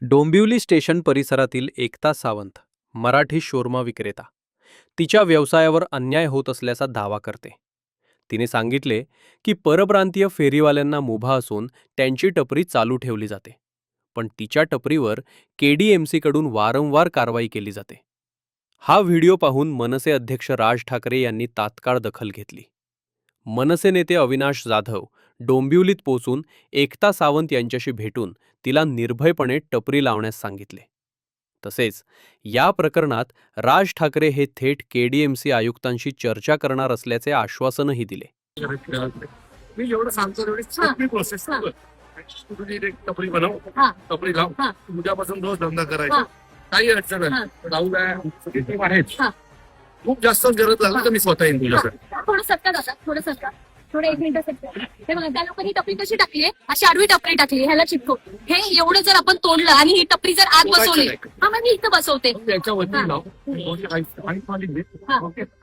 Dombivli station परिसरातील एकता सावंत, मराठी शोरमा विक्रेता, तिच्या व्यवसायावर अन्याय होत असल्याचा दावा करते. तिने सांगितले की परप्रांतीय फेरीवाल्यांना मुभा असून त्यांची टपरी चालू ठेवली जाते, पण तिच्या टपरीवर केडीएमसीकडून वारंवार कारवाई केली जाते. हा व्हिडिओ पाहून मनसे अध्यक्ष राज ठाकरे यांनी तात्काळ दखल घेतली. मनसे नेते अविनाश जाधव डोंबिवलीत पोचून एकता सावंत यांच्याशी भेटून तिला निर्भयपणे टपरी लावण्यास सांगितले. तसेच या प्रकरणात राज ठाकरे हे थेट केडीएमसी आयुक्तांशी चर्चा करणार असल्याचे आश्वासनही दिले. मी जेवढं सांगतो तेवढी सोपी प्रोसेस तुझी एक टपरी बनव, टपरी लाव, उद्यापासून रोज धंदा करायचा, काही अडचण नाही. राहू द्या आहेच. खूप जास्त गरज लागली तर मी स्वतः येईन तुझ्याकडे. थोडं सटका जातात, थोडं सटका, थोडं 1 मिनिट सटका. हे बघा, त्या लोकांनी टपरी कशी टाकली, अशी आडवी टपरी टाकली, ह्याला चिपको. हे एवढं जर आपण तोडलं आणि ही टपरी जर आत बसवली, हा मग मी इथं बसवते, त्याच्यावरती लाव,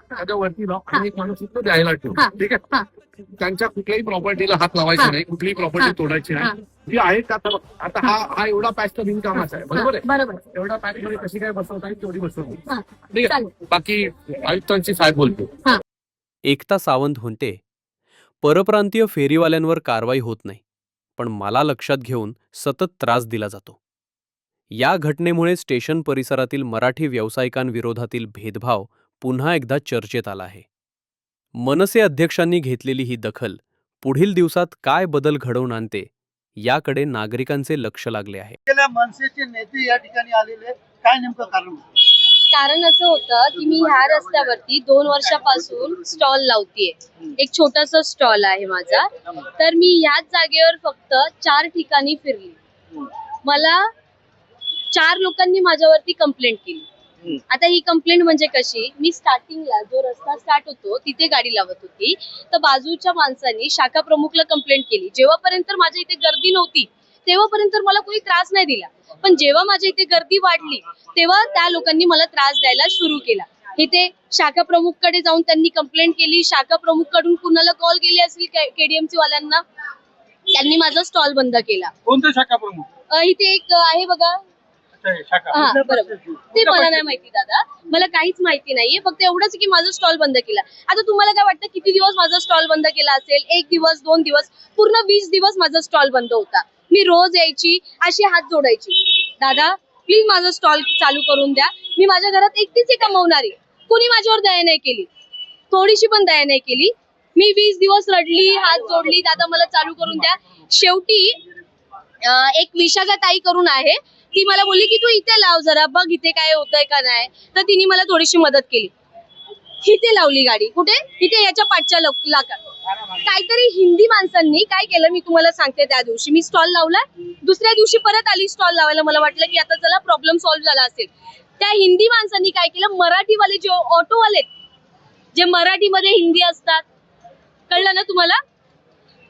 त्याच्यावरती लाव आणि एक माणूस इथं द्यायला ठेव. ठीक आहे. त्यांच्या कुठल्याही प्रॉपर्टीला हात लावायचा नाही, कुठलीही प्रॉपर्टी तोडायची नाही. जी आहे आता हा एवढा पॅच तर बिनकामाचा आहे, बरोबर आहे. बरोबर. एवढा पॅच मध्ये कशी काय बसवता येईल तेवढी बसवली. ठीक आहे. बाकी आयुक्तांची साहेब बोलतो. एकता सावंत म्हणते, परप्रांतीय फेरीवाल्यांवर कारवाई होत नाही, पण मला लक्षात घेऊन सतत त्रास दिला जातो. या घटनेमुळे स्टेशन परिसरातील मराठी व्यावसायिकांविरोधातील भेदभाव पुन्हा एकदा चर्चेत आला आहे. मनसे अध्यक्षांनी घेतलेली ही दखल पुढील दिवसात काय बदल घडवून आणते याकडे नागरिकांचे लक्ष लागले आहे. मनसेचे नेते या ठिकाणी आलेले, काय नेमकं कारण? कारण असं होतं की मी ह्या रस्त्यावरती 2 वर्षापासून स्टॉल लावतीये. एक छोटासा स्टॉल आहे माझा. तर मी ह्याच जागेवर फक्त 4 ठिकाणी फिरली. मला 4 लोकांनी माझ्यावरती कंप्लेंट केली. आता ही कंप्लेंट म्हणजे कशी, मी स्टार्टिंगला जो रस्ता स्टार्ट होतो तिथे गाडी लावत होती, तर बाजूच्या माणसांनी शाखा प्रमुखला कंप्लेंट केली. जेव्हापर्यंत माझ्या इथे गर्दी नव्हती तेव्हापर्यंत मला कोणी त्रास नाही दिला, पण जेव्हा माझ्या इथे गर्दी वाढली तेव्हा त्या लोकांनी मला त्रास द्यायला सुरू केला. इथे शाखा प्रमुख कडे जाऊन त्यांनी कंप्लेंट केली. शाखा प्रमुख कडून कुणाला कॉल केले असतील केडीएमसी वाल्यांना, त्यांनी माझा स्टॉल बंद केला. कोणते शाखा प्रमुख? इथे एक आहे बघा. हा बरोबर, ते मला नाही माहिती दादा, मला काहीच माहिती नाहीये. फक्त एवढंच की माझा स्टॉल बंद केला. आता तुम्हाला काय वाटतं किती दिवस माझा स्टॉल बंद केला असेल? 1 दिवस, 2 दिवस, पूर्ण 20 दिवस माझा स्टॉल बंद होता. मी रोज यायची, अशी हात जोडायची, दादा प्लीज माझा स्टॉल चालू करून द्या. मी माझ्या घरात एकटीच कमवणारी, कोणी माझ्यावर दया नाही केली, थोडीशी पण दया नाही केली. मी 20 दिवस रडली, हात जोडली, दादा मला चालू करून द्या. शेवटी एक विशाखा ताई करून आहे, ती मला बोलली की तू इथे लाव, जरा बघ इथे काय होतंय का नाही. तर तिने मला थोडीशी मदत केली. इथे लावली गाडी. कुठे? इथे याच्या पाठच्या लाकात. काहीतरी हिंदी माणसांनी काय केलं मी तुम्हाला सांगते. त्या दिवशी मी स्टॉल लावला, दुसऱ्या दिवशी परत आली स्टॉल लावायला. मला वाटलं की आता चला प्रॉब्लेम सॉल्व्ह झाला असेल. त्या हिंदी माणसांनी काय केलं, मराठीवाले जे ऑटोवाले, जे मराठीमध्ये हिंदी असतात, कळलं ना तुम्हाला,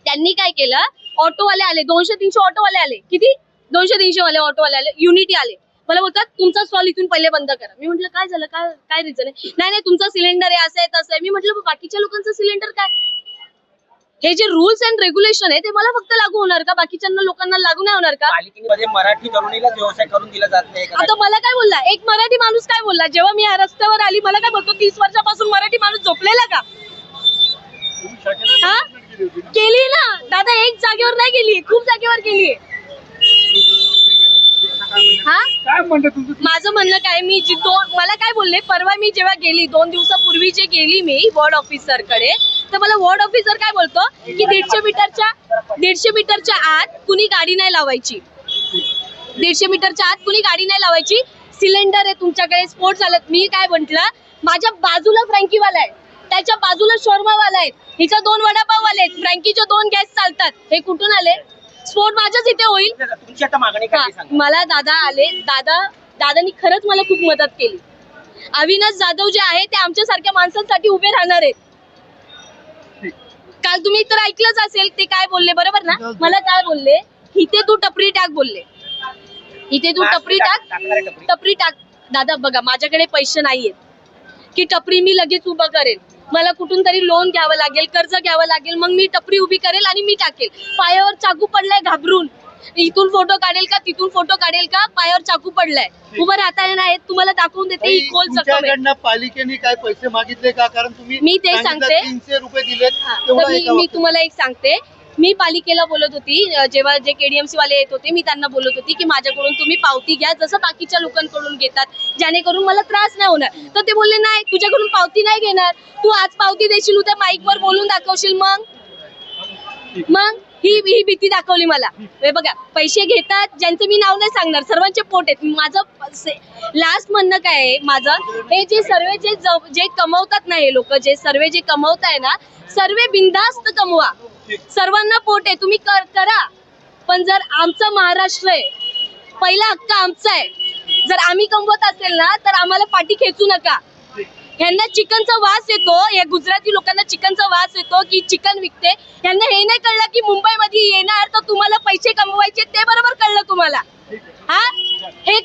त्यांनी काय केलं, ऑटोवाले आले, 200-300 ऑटोवाले आले. किती? 200-300 वाले ऑटोवाले आले, युनिटी आले. मला बोलतात तुमचा स्टॉल इथून पहिले बंद करा. मी म्हटलं काय झालं, काय रिझन आहे? नाही तुमचा सिलेंडर आहे, असं आहे तसं आहे. मी म्हटलं बाकीच्या लोकांचं सिलेंडर काय? हे जे रूल्स अँड रेग्युलेशन आहे ते मला फक्त लागू होणार का, बाकीच्या लोकांना लागू नाही होणार का? पालिकेमध्ये मराठी तरुणीला व्यवसाय करून दिला जात नाही. आता मला काय बोलला एक मराठी माणूस, काय बोलला जेव्हा मी या रस्त्यावर आली, मला काय बोलतो 30 वर्षापासून मराठी माणूस झोपलेला का? हा केली ना दादा, एक जागेवर नाही केली, खूप जागेवर केली. हा माझं म्हणणं काय, मी मला काय बोलले, परवा मी जेव्हा गेली 2 दिवसापूर्वी जे गेली मी वॉर्ड ऑफिसर कडे, तर मला वॉर्ड ऑफिसर काय बोलतो की 150 मीटरच्या आत कुणी गाडी नाही लावायची. 150 मीटरच्या आत कुणी गाडी नाही लावायची. सिलेंडर आहे तुमच्याकडे, स्फोट झालं. मी काय म्हंटल, माझ्या बाजूला फ्रँकीवाला आहे, त्याच्या बाजूला शोरमावाला आहे, हिचा 2 वडापाववाले आहेत, फ्रँकीचे 2 गॅस चालतात. हे कुठून आले? स्फोट माझ्याच इथे होईल. तुमची आता मागणी काय सांगा? मला दादा आले, दादानी खरंच मला खूप मदत केली. अविनाश जाधव जे आहे ते आमच्यासारख्या माणसांसाठी उभे राहणार आहेत. काल तुम्ही तर ऐकलंच असेल ते काय बोलले, बरोबर ना? मला काय बोलले, इथे तू टपरी टाक बोलले, इथे तू टपरी टाक. दादा बघा, माझ्याकडे पैसे नाहीयेत की टपरी मी लगेच उभं करेल. मला कुठून तरी लोन घ्यावं लागेल, कर्ज घ्यावं लागेल, मग मी टपरी उभी करेल आणि मी टाकेल. पायावर चाकू पडलाय घाबरून, इथून फोटो काढेल का तिथून फोटो काढेल का, पायावर चाकू पडलाय, उभं राहता येणार तुम्हाला दाखवून देते ही खोल जखम आहे. तुमच्याकडनं पालिकेने काय पैसे मागितले का? कारण तुम्ही मी ते सांगितलं सांगते. 300 रुपये दिलेत हा, तर तेवढं मी एका मी वाक्यात. तुम्हाला एक सांगते. मी पालिकेला बोलत होती, जेव्हा जे KDMC वाले येत होते, मी त्यांना बोलत होती की माझ्याकडून तुम्ही पावती घ्या जसं बाकीच्या लोकांकडून घेतात, जेणेकरून मला त्रास नाही होणार. तर ते बोलले नाही, तुझ्याकडून पावती नाही घेणार, तू आज पावती देशील, उद्या माईकवर बोलून दाखवशील, मग ही भीती दाखवली मला. हे बघा, पैसे घेतात, ज्यांचे मी नाव नाही सांगणार, सर्वांचे पोट आहेत. माझं लास्ट म्हणणं काय आहे माझं, हे जे सर्व जे कमवतात ना, हे लोक जे सर्व जे कमवताय ना, सर्व बिनधास्त कमवा, सर्वांना पोट आहे, तुम्ही करा. पण जर आमचा महाराष्ट्र आहे, पहिला हक्क आमचा आहे, जर आम्ही कमवत असेल ना तर आम्हाला पाठी खेचू नका. यांना चिकनचा वास येतो, या गुजराती लोकांना चिकनचा वास येतो की चिकन विकते. यांना हे नाही कळलं की मुंबईमध्ये येणार तर तुम्हाला पैसे कमवायचे, ते बरोबर कळलं तुम्हाला. हा,